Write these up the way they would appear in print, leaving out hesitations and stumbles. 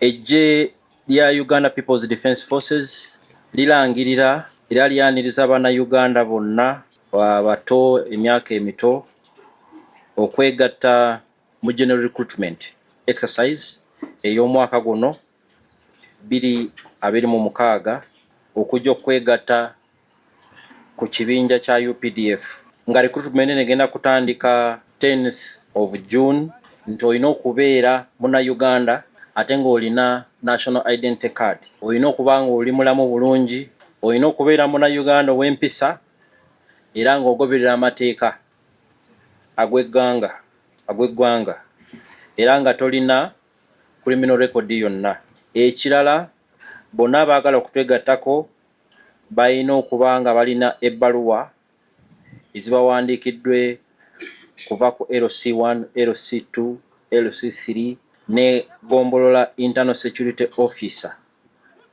Eggye lya Uganda People's Defence Forces lirangirira era lyaniriza Bannayuganda bonna abato emyaka emito okwegatta mu general recruitment exercise ey'omwaka guno 2026 okujja okwegatta ku kibinja kya UPDF nga recruitment negenda kutandika 10th of June nti olina okubeera Munnayuganda ate ng'olina national identity card, olina okuba nga oli mulamu bulungi, olina okubeera Munnayuganda ow'empisa era ng'ogoberera amateeka agw'eggwanga era nga tolina criminal record yonna. Ekirala, bonna abaagala okutwegattako balina okuba nga balina ebbaluwa ezibawandiikiddwe kuva ku LC1, LC2, LC3 ne Gombolola Internal Security Officer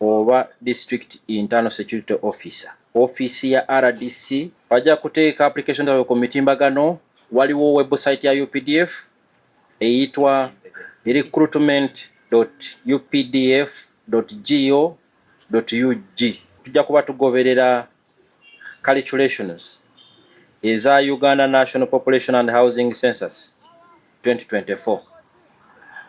oba District Internal Security Officer. Office ya RDC bajja kuteeka application zaabwe ku mitimbagano. Waliwo website ya UPDF eyitwa recruitment.updf.go.ug. Tujja kuba tugoberera calculations eza Uganda National Population and Housing Census 2024.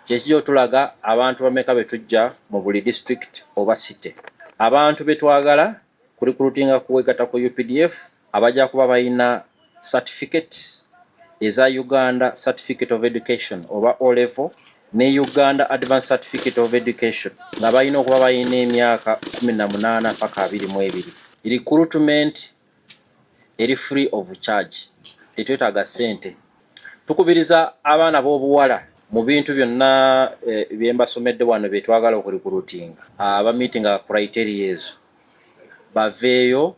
Kyekijja otulaga abantu bameka betujja mu buli district oba city. Abantu betwagala ku recruitinga kuwegatta ku UPDF abajja kuba balina certificates eza Uganda Certificate of Education oba O level ne Uganda Advanced Certificate of Education nga balina okuba balina emyaka 18 paka 22. Recruitment eri free of charge, tetwetaaga ssente. Tukubiriza abaana b'obuwala mu bintu byonna byembasomedde wano betwagala okurecruitinga aba meeting criteria ezo baveeyo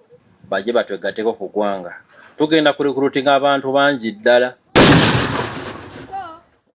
bajje batwegatteko ku ggwanga. Tugenda ku recruitinga abantu bangi ddala